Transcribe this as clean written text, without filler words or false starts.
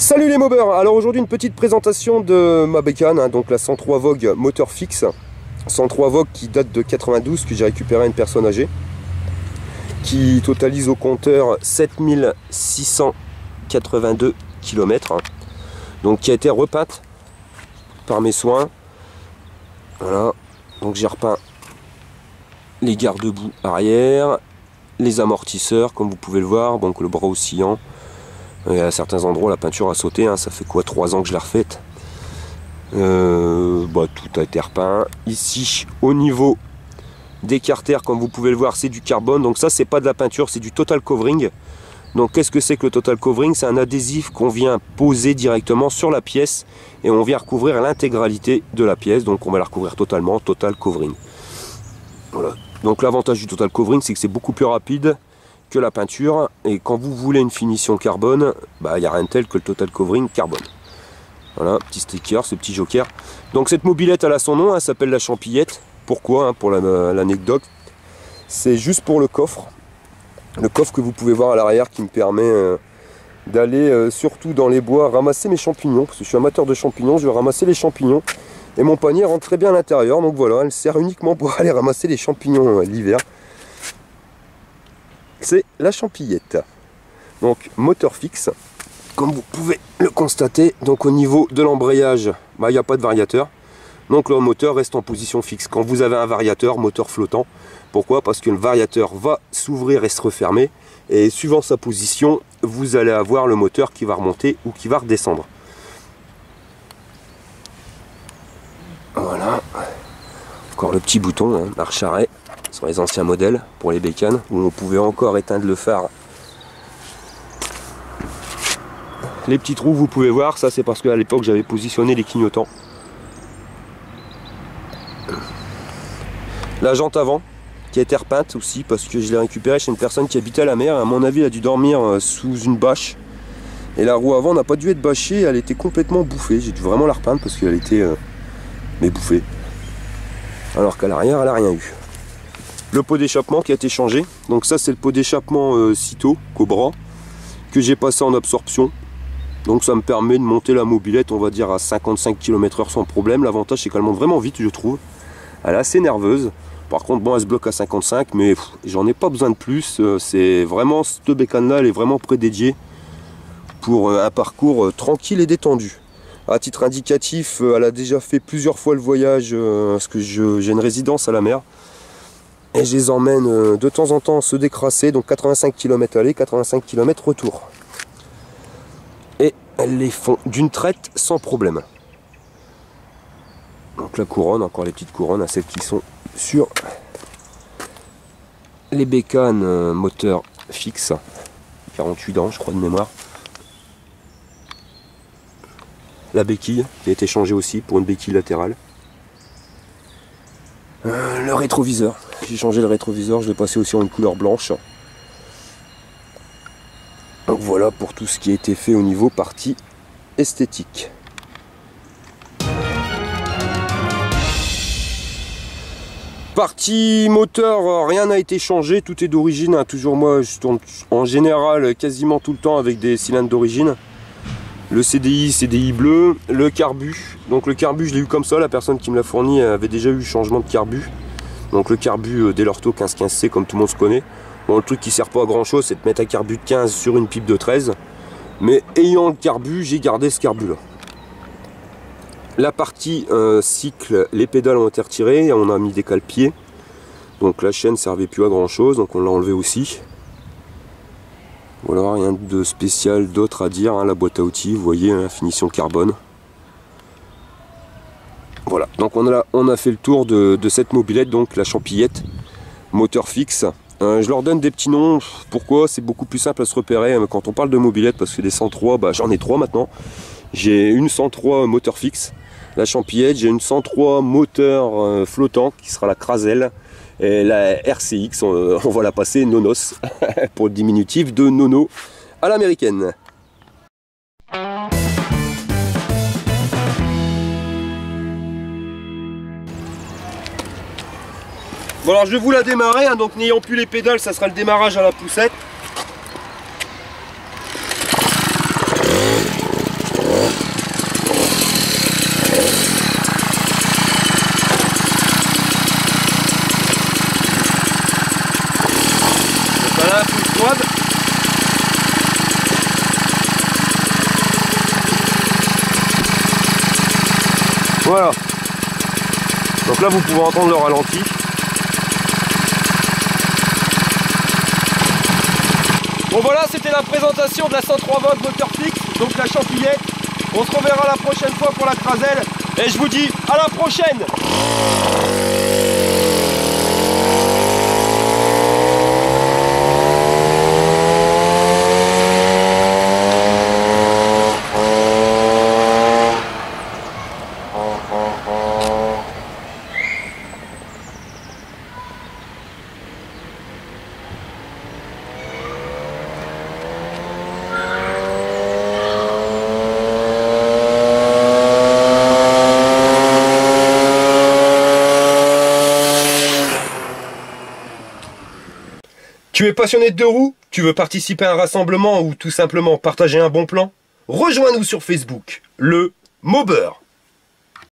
Salut les mobbers. Alors aujourd'hui une petite présentation de ma bécane, hein, donc la 103 Vogue moteur fixe. 103 Vogue qui date de 92, que j'ai récupéré à une personne âgée, qui totalise au compteur 7682 km, donc qui a été repeinte par mes soins. Voilà, donc j'ai repeint les garde-boue arrière, les amortisseurs comme vous pouvez le voir, donc le bras oscillant. Et à certains endroits la peinture a sauté, hein, ça fait quoi 3 ans que je l'ai refaite. Tout a été repeint. Ici au niveau des carters, comme vous pouvez le voir, c'est du carbone, donc ça c'est pas de la peinture, c'est du total covering. Donc qu'est-ce que c'est que le total covering? C'est un adhésif qu'on vient poser directement sur la pièce et on vient recouvrir l'intégralité de la pièce, donc on va la recouvrir totalement, total covering. Voilà. Donc l'avantage du total covering, c'est que c'est beaucoup plus rapide que la peinture, et quand vous voulez une finition carbone, il n'y a rien de tel que le total covering carbone. Voilà, petit sticker, ce petit joker. Donc cette mobilette, elle a son nom, elle s'appelle la Champillette. Pourquoi, hein, pour l'anecdote, c'est juste pour le coffre que vous pouvez voir à l'arrière, qui me permet d'aller surtout dans les bois ramasser mes champignons, parce que je suis amateur de champignons, je vais ramasser les champignons, et mon panier rentre très bien à l'intérieur. Donc voilà, elle sert uniquement pour aller ramasser les champignons l'hiver. C'est la Champillette. Donc moteur fixe, comme vous pouvez le constater. Donc au niveau de l'embrayage, il n'y a pas de variateur, donc le moteur reste en position fixe. Quand vous avez un variateur, moteur flottant, pourquoi? Parce que le variateur va s'ouvrir et se refermer, et suivant sa position, vous allez avoir le moteur qui va remonter ou qui va redescendre. Voilà, encore le petit bouton, hein, marche arrêt sur les anciens modèles pour les bécanes, où on pouvait encore éteindre le phare. Les petits trous, vous pouvez voir, ça c'est parce qu'à l'époque j'avais positionné les clignotants. La jante avant qui a été repeinte aussi, parce que je l'ai récupérée chez une personne qui habitait à la mer. À mon avis, elle a dû dormir sous une bâche, et la roue avant n'a pas dû être bâchée, elle était complètement bouffée. J'ai dû vraiment la repeindre parce qu'elle était bouffée, alors qu'à l'arrière elle n'a rien eu. Le pot d'échappement qui a été changé, donc ça c'est le pot d'échappement Cito Cobra que j'ai passé en absorption. Donc ça me permet de monter la mobilette, on va dire à 55 km/h sans problème. L'avantage c'est qu'elle monte vraiment vite, je trouve. Elle est assez nerveuse. Par contre bon, elle se bloque à 55, mais j'en ai pas besoin de plus. C'est vraiment, cette bécane là, elle est vraiment prédédiée pour un parcours tranquille et détendu. À titre indicatif, elle a déjà fait plusieurs fois le voyage, parce que j'ai une résidence à la mer. Et je les emmène de temps en temps se décrasser, donc 85 km aller, 85 km retour. Et elles les font d'une traite sans problème. Donc la couronne, encore les petites couronnes à celles qui sont sur les bécanes moteur fixe, 48 ans je crois de mémoire. La béquille qui a été changée aussi pour une béquille latérale. Le rétroviseur, j'ai changé le rétroviseur, je l'ai passé aussi en une couleur blanche. Donc voilà pour tout ce qui a été fait au niveau partie esthétique. Partie moteur, rien n'a été changé, tout est d'origine, hein. Toujours moi je tourne en général quasiment tout le temps avec des cylindres d'origine. Le CDI bleu, le carbu. Donc le carbu je l'ai eu comme ça, la personne qui me l'a fourni avait déjà eu changement de carbu. Donc le carbu Delorto 1515C comme tout le monde se connaît. Bon, le truc qui sert pas à grand chose, c'est de mettre un carbu de 15 sur une pipe de 13. Mais ayant le carbu, j'ai gardé ce carbu là. La partie cycle, les pédales ont été retirées, on a mis des cale-pieds. Donc la chaîne servait plus à grand chose, donc on l'a enlevé aussi. Voilà, rien de spécial d'autre à dire, hein. La boîte à outils, vous voyez, hein, finition carbone. Voilà, donc on a fait le tour de cette mobilette, donc la Champillette, moteur fixe. Je leur donne des petits noms, pourquoi? C'est beaucoup plus simple à se repérer quand on parle de mobilette, parce que des 103, j'en ai 3 maintenant. J'ai une 103 moteur fixe, la Champillette, j'ai une 103 moteur flottant, qui sera la Krasel. Et la RCX, on va la passer Nonos, pour le diminutif de Nono à l'américaine. Bon alors je vais vous la démarrer, hein, donc n'ayant plus les pédales, ça sera le démarrage à la poussette. Voilà, full squad. Voilà. Donc là vous pouvez entendre le ralenti. Bon voilà, c'était la présentation de la 103 volts moteur fixe, donc la Champillette. On se reverra la prochaine fois pour la Craselle. Et je vous dis à la prochaine. Tu es passionné de deux roues? Tu veux participer à un rassemblement ou tout simplement partager un bon plan? Rejoins-nous sur Facebook, le Mobber.